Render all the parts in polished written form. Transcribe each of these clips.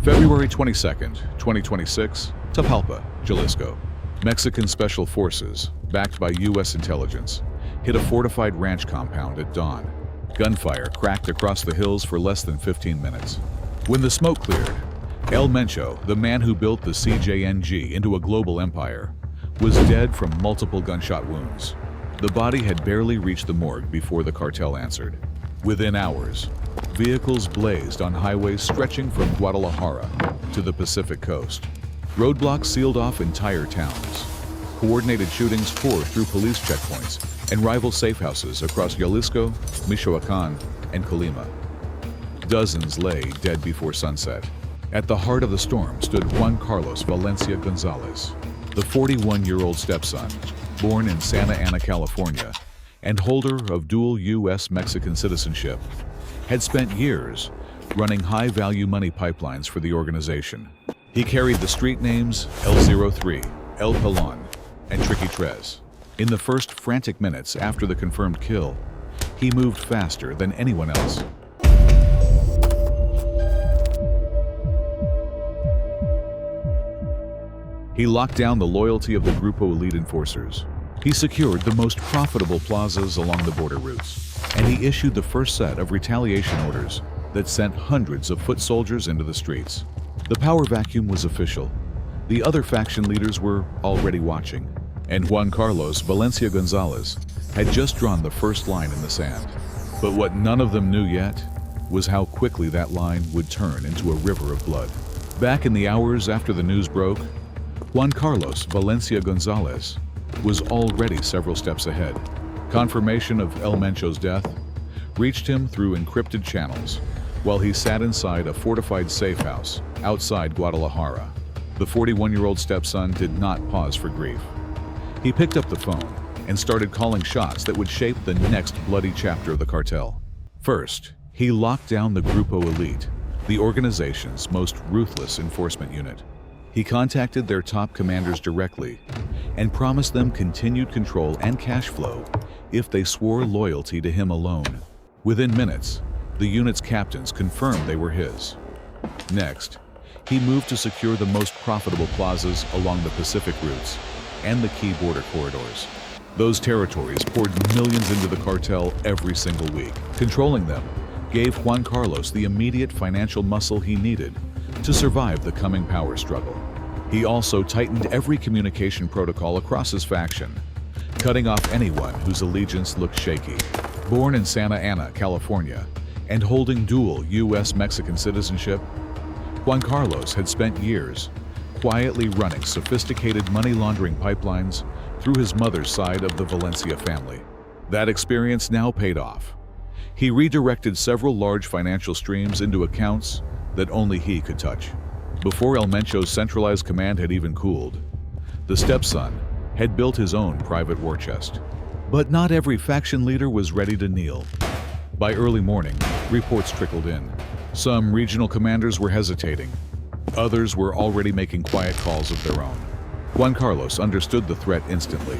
February 22nd, 2026, Tapalpa, Jalisco. Mexican Special Forces, backed by U.S. intelligence, hit a fortified ranch compound at dawn. Gunfire cracked across the hills for less than 15 minutes. When the smoke cleared, El Mencho, the man who built the CJNG into a global empire, was dead from multiple gunshot wounds. The body had barely reached the morgue before the cartel answered. Within hours, vehicles blazed on highways stretching from Guadalajara to the Pacific coast. Roadblocks sealed off entire towns. Coordinated shootings tore through police checkpoints and rival safe houses across Jalisco, Michoacán, and Colima. Dozens lay dead before sunset. At the heart of the storm stood Juan Carlos Valencia González, the 41-year-old stepson, born in Santa Ana, California, and holder of dual U.S.-Mexican citizenship, had spent years running high-value money pipelines for the organization. He carried the street names El03, El Pelon, and Tricky Tres. In the first frantic minutes after the confirmed kill, he moved faster than anyone else. He locked down the loyalty of the Grupo Elite enforcers. He secured the most profitable plazas along the border routes, and he issued the first set of retaliation orders that sent hundreds of foot soldiers into the streets. The power vacuum was official. The other faction leaders were already watching, and Juan Carlos Valencia González had just drawn the first line in the sand. But what none of them knew yet was how quickly that line would turn into a river of blood. Back in the hours after the news broke, Juan Carlos Valencia González was already several steps ahead. Confirmation of El Mencho's death reached him through encrypted channels while he sat inside a fortified safe house outside Guadalajara. The 41-year-old stepson did not pause for grief. He picked up the phone and started calling shots that would shape the next bloody chapter of the cartel. First, he locked down the Grupo Elite, the organization's most ruthless enforcement unit. He contacted their top commanders directly and promised them continued control and cash flow if they swore loyalty to him alone. Within minutes, the unit's captains confirmed they were his. Next, he moved to secure the most profitable plazas along the Pacific routes and the key border corridors. Those territories poured millions into the cartel every single week. Controlling them gave Juan Carlos the immediate financial muscle he needed to survive the coming power struggle. He also tightened every communication protocol across his faction, cutting off anyone whose allegiance looked shaky. Born in Santa Ana, California, and holding dual U.S.-Mexican citizenship, Juan Carlos had spent years quietly running sophisticated money laundering pipelines through his mother's side of the Valencia family. That experience now paid off. He redirected several large financial streams into accounts that only he could touch. Before El Mencho's centralized command had even cooled, the stepson had built his own private war chest. But not every faction leader was ready to kneel. By early morning, reports trickled in. Some regional commanders were hesitating. Others were already making quiet calls of their own. Juan Carlos understood the threat instantly.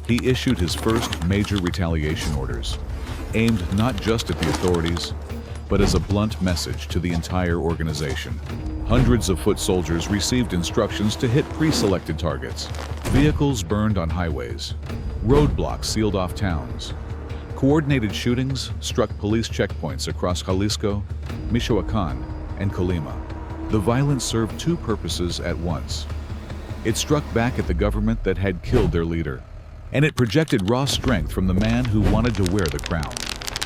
He issued his first major retaliation orders, aimed not just at the authorities, but as a blunt message to the entire organization. Hundreds of foot soldiers received instructions to hit pre-selected targets. Vehicles burned on highways. Roadblocks sealed off towns. Coordinated shootings struck police checkpoints across Jalisco, Michoacán, and Colima. The violence served two purposes at once. It struck back at the government that had killed their leader, and it projected raw strength from the man who wanted to wear the crown.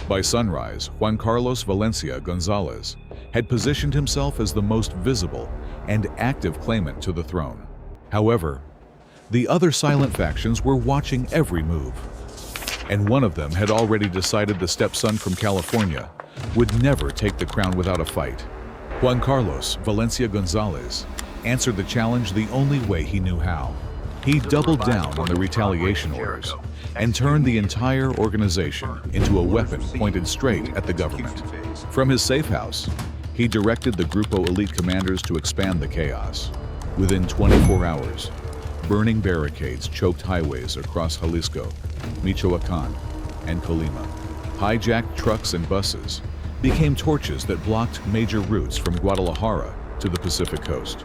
By sunrise, Juan Carlos Valencia González had positioned himself as the most visible and active claimant to the throne. However, the other silent factions were watching every move, and one of them had already decided the stepson from California would never take the crown without a fight. Juan Carlos Valencia González answered the challenge the only way he knew how. He doubled down on the retaliation orders and turned the entire organization into a weapon pointed straight at the government. From his safe house, he directed the Grupo Elite commanders to expand the chaos. Within 24 hours, burning barricades choked highways across Jalisco, Michoacán, and Colima. Hijacked trucks and buses became torches that blocked major routes from Guadalajara to the Pacific coast.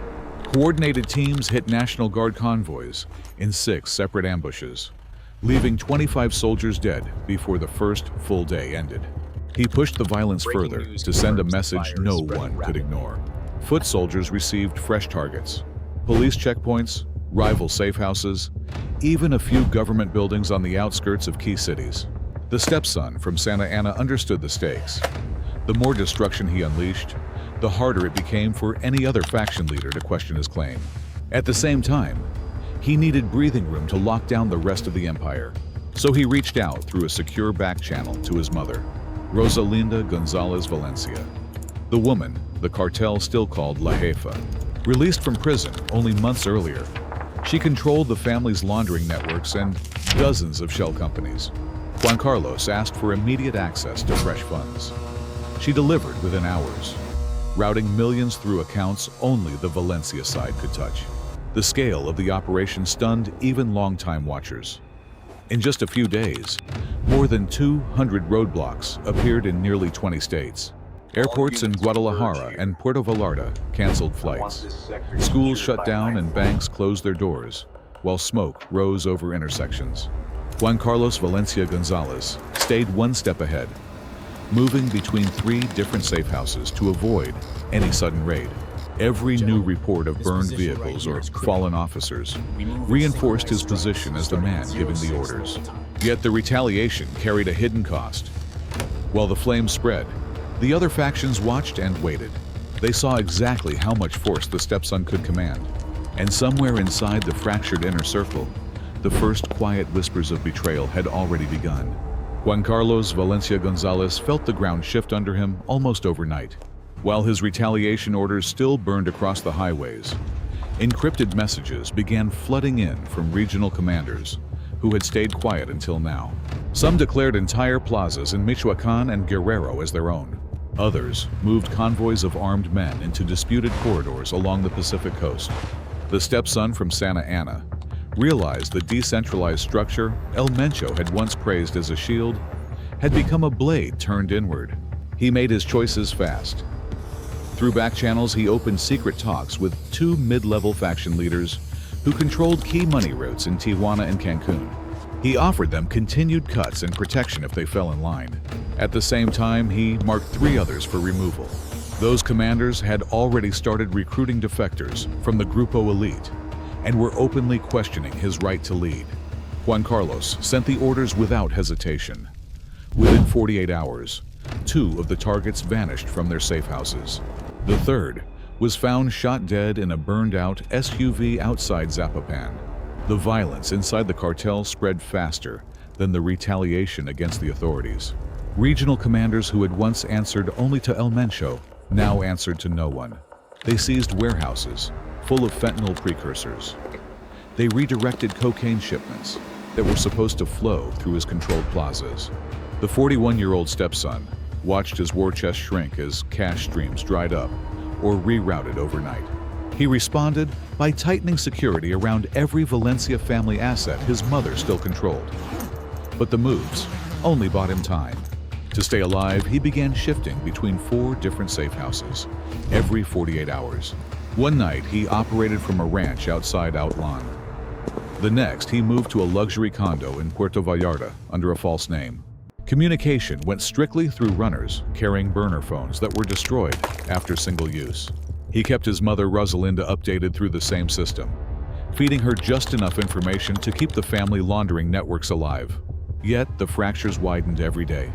Coordinated teams hit National Guard convoys in 6 separate ambushes, leaving 25 soldiers dead before the first full day ended. He pushed the violence further to send a message no one could ignore. Foot soldiers received fresh targets, police checkpoints, rival safe houses, even a few government buildings on the outskirts of key cities. The stepson from Santa Ana understood the stakes. The more destruction he unleashed, the harder it became for any other faction leader to question his claim. At the same time, he needed breathing room to lock down the rest of the empire, so he reached out through a secure back channel to his mother, Rosalinda González Valencia. The woman, the cartel still called La Jefa, released from prison only months earlier. She controlled the family's laundering networks and dozens of shell companies. Juan Carlos asked for immediate access to fresh funds. She delivered within hours, routing millions through accounts only the Valencia side could touch. The scale of the operation stunned even longtime watchers. In just a few days, more than 200 roadblocks appeared in nearly 20 states. Airports in Guadalajara and Puerto Vallarta canceled flights. Schools shut down and banks closed their doors, while smoke rose over intersections. Juan Carlos Valencia González stayed one step ahead, moving between 3 different safe houses to avoid any sudden raid. Every new report of burned vehicles or fallen officers reinforced his position as the man giving the orders. Yet the retaliation carried a hidden cost. While the flames spread, the other factions watched and waited. They saw exactly how much force the stepson could command, and somewhere inside the fractured inner circle, the first quiet whispers of betrayal had already begun. Juan Carlos Valencia González felt the ground shift under him almost overnight. While his retaliation orders still burned across the highways, encrypted messages began flooding in from regional commanders who had stayed quiet until now. Some declared entire plazas in Michoacán and Guerrero as their own. Others moved convoys of armed men into disputed corridors along the Pacific coast. The stepson from Santa Ana realized the decentralized structure El Mencho had once praised as a shield had become a blade turned inward. He made his choices fast. Through back channels, he opened secret talks with 2 mid-level faction leaders who controlled key money routes in Tijuana and Cancun. He offered them continued cuts and protection if they fell in line. At the same time, he marked 3 others for removal. Those commanders had already started recruiting defectors from the Grupo Elite and were openly questioning his right to lead. Juan Carlos sent the orders without hesitation. Within 48 hours, 2 of the targets vanished from their safe houses. The third was found shot dead in a burned-out SUV outside Zapopan. The violence inside the cartel spread faster than the retaliation against the authorities. Regional commanders who had once answered only to El Mencho now answered to no one. They seized warehouses full of fentanyl precursors. They redirected cocaine shipments that were supposed to flow through his controlled plazas. The 41-year-old stepson watched his war chest shrink as cash streams dried up or rerouted overnight. He responded by tightening security around every Valencia family asset his mother still controlled. But the moves only bought him time. To stay alive, he began shifting between 4 different safe houses every 48 hours. One night, he operated from a ranch outside Outlan. The next, he moved to a luxury condo in Puerto Vallarta under a false name. Communication went strictly through runners carrying burner phones that were destroyed after single use. He kept his mother Rosalinda updated through the same system, feeding her just enough information to keep the family laundering networks alive. Yet the fractures widened every day.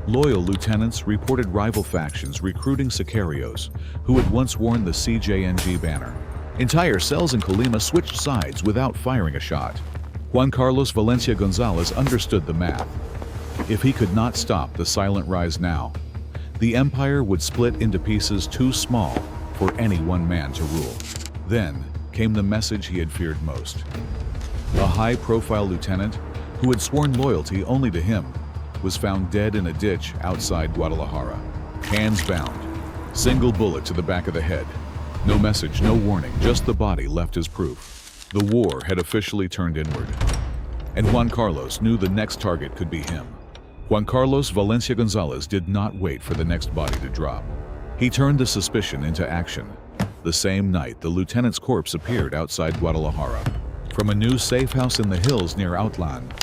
Loyal lieutenants reported rival factions recruiting sicarios who had once worn the CJNG banner. Entire cells in Colima switched sides without firing a shot. Juan Carlos Valencia González understood the math. If he could not stop the silent rise now, the empire would split into pieces too small for any one man to rule. Then came the message he had feared most. A high-profile lieutenant who had sworn loyalty only to him was found dead in a ditch outside Guadalajara. Hands bound, single bullet to the back of the head. No message, no warning, just the body left as proof. The war had officially turned inward, and Juan Carlos knew the next target could be him. Juan Carlos Valencia González did not wait for the next body to drop. He turned the suspicion into action. The same night, the lieutenant's corpse appeared outside Guadalajara. From a new safe house in the hills near Outland,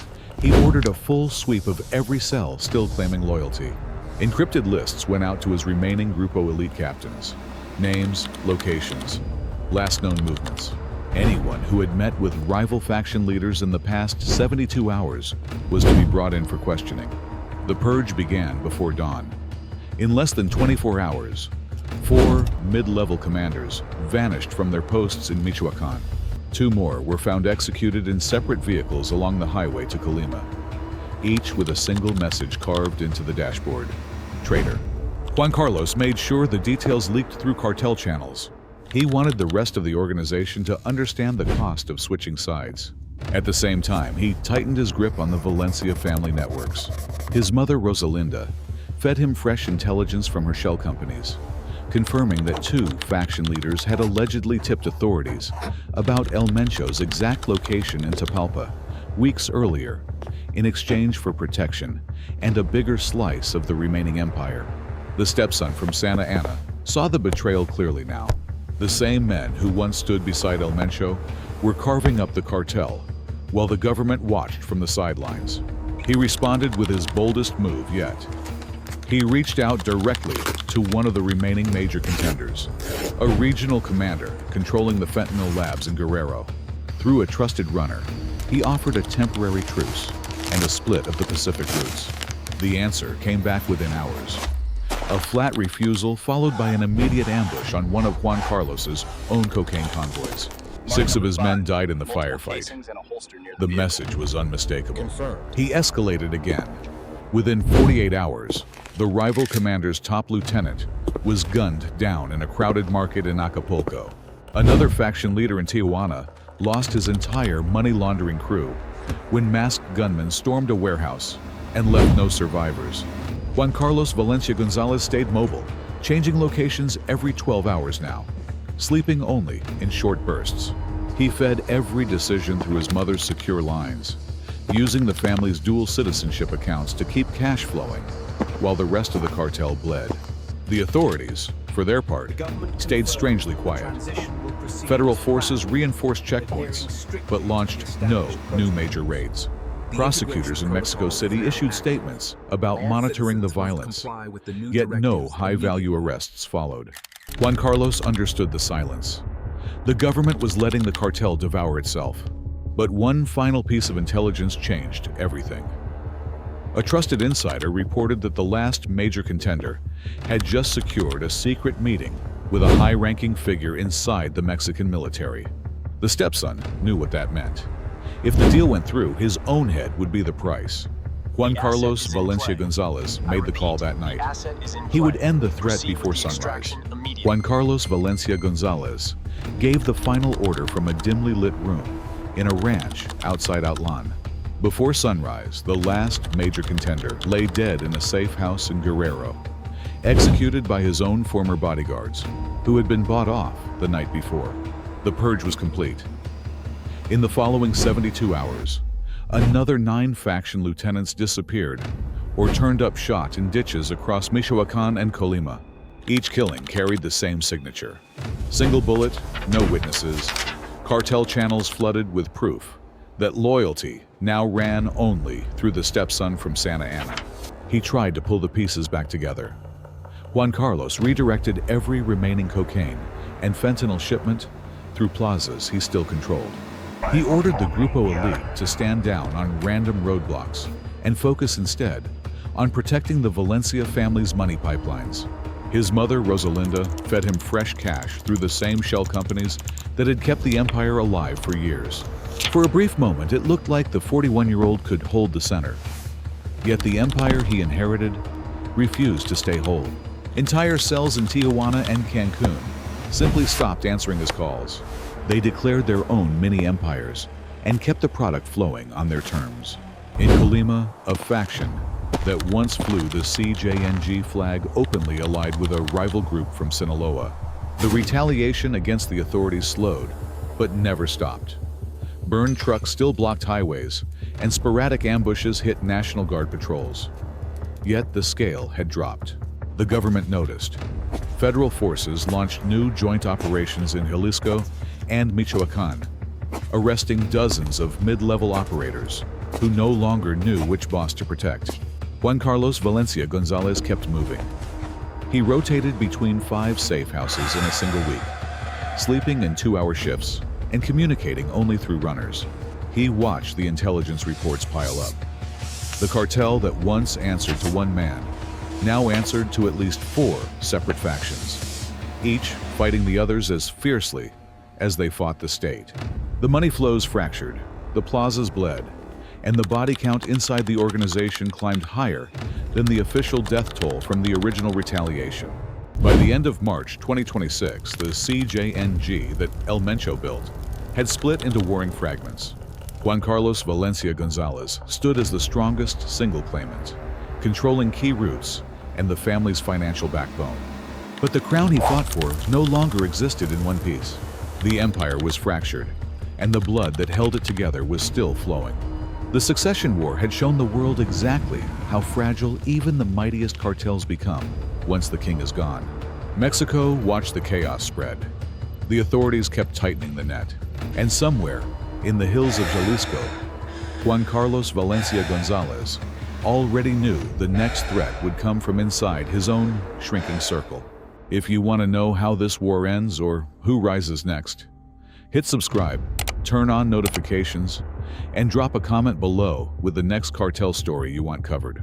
he ordered a full sweep of every cell still claiming loyalty. Encrypted lists went out to his remaining Grupo Elite captains. Names, locations, last known movements. Anyone who had met with rival faction leaders in the past 72 hours was to be brought in for questioning. The purge began before dawn. In less than 24 hours, 4 mid-level commanders vanished from their posts in Michoacan. 2 more were found executed in separate vehicles along the highway to Colima, each with a single message carved into the dashboard: traitor. Juan Carlos made sure the details leaked through cartel channels. He wanted the rest of the organization to understand the cost of switching sides. At the same time, he tightened his grip on the Valencia family networks. His mother, Rosalinda, fed him fresh intelligence from her shell companies, confirming that 2 faction leaders had allegedly tipped authorities about El Mencho's exact location in Tapalpa weeks earlier, in exchange for protection and a bigger slice of the remaining empire. The stepson from Santa Ana saw the betrayal clearly now. The same men who once stood beside El Mencho were carving up the cartel, while the government watched from the sidelines. He responded with his boldest move yet. He reached out directly to one of the remaining major contenders, a regional commander controlling the fentanyl labs in Guerrero. Through a trusted runner, he offered a temporary truce and a split of the Pacific routes. The answer came back within hours. A flat refusal followed by an immediate ambush on one of Juan Carlos's own cocaine convoys. 6 of his men died in the firefight. The message was unmistakable. He escalated again. Within 48 hours, the rival commander's top lieutenant was gunned down in a crowded market in Acapulco. Another faction leader in Tijuana lost his entire money laundering crew when masked gunmen stormed a warehouse and left no survivors. Juan Carlos Valencia González stayed mobile, changing locations every 12 hours now, sleeping only in short bursts. He fed every decision through his mother's secure lines, using the family's dual citizenship accounts to keep cash flowing, while the rest of the cartel bled. The authorities, for their part, stayed strangely quiet. Federal forces reinforced checkpoints, but launched no new major raids. Prosecutors in Mexico City issued statements about monitoring the violence, yet no high-value arrests followed. Juan Carlos understood the silence. The government was letting the cartel devour itself. But one final piece of intelligence changed everything. A trusted insider reported that the last major contender had just secured a secret meeting with a high-ranking figure inside the Mexican military. The stepson knew what that meant. If the deal went through, his own head would be the price. Juan Carlos Valencia González made the call that night. He would end the threat before sunrise. Juan Carlos Valencia González gave the final order from a dimly lit room in a ranch outside Outland. Before sunrise, the last major contender lay dead in a safe house in Guerrero, executed by his own former bodyguards, who had been bought off the night before. The purge was complete. In the following 72 hours, another 9 faction lieutenants disappeared or turned up shot in ditches across Michoacan and Colima. Each killing carried the same signature. Single bullet, no witnesses. Cartel channels flooded with proof that loyalty now ran only through the stepson from Santa Ana. He tried to pull the pieces back together. Juan Carlos redirected every remaining cocaine and fentanyl shipment through plazas he still controlled. He ordered the Grupo Elite to stand down on random roadblocks and focus instead on protecting the Valencia family's money pipelines. His mother, Rosalinda, fed him fresh cash through the same shell companies that had kept the empire alive for years. For a brief moment, it looked like the 41-year-old could hold the center. Yet the empire he inherited refused to stay whole. Entire cells in Tijuana and Cancun simply stopped answering his calls. They declared their own mini-empires and kept the product flowing on their terms. In Colima, a faction that once flew the CJNG flag openly allied with a rival group from Sinaloa. The retaliation against the authorities slowed, but never stopped. Burned trucks still blocked highways, and sporadic ambushes hit National Guard patrols. Yet the scale had dropped. The government noticed. Federal forces launched new joint operations in Jalisco and Michoacan, arresting dozens of mid-level operators who no longer knew which boss to protect. Juan Carlos Valencia González kept moving. He rotated between 5 safe houses in a single week, sleeping in 2-hour shifts and communicating only through runners. He watched the intelligence reports pile up. The cartel that once answered to one man now answered to at least 4 separate factions, each fighting the others as fiercely as they fought the state. The money flows fractured, the plazas bled, and the body count inside the organization climbed higher than the official death toll from the original retaliation. By the end of March 2026, the CJNG that El Mencho built had split into warring fragments. Juan Carlos Valencia González stood as the strongest single claimant, controlling key routes and the family's financial backbone. But the crown he fought for no longer existed in one piece. The empire was fractured, and the blood that held it together was still flowing. The succession war had shown the world exactly how fragile even the mightiest cartels become once the king is gone. Mexico watched the chaos spread. The authorities kept tightening the net, and somewhere in the hills of Jalisco, Juan Carlos Valencia González already knew the next threat would come from inside his own shrinking circle. If you want to know how this war ends or who rises next, hit subscribe, turn on notifications, and drop a comment below with the next cartel story you want covered.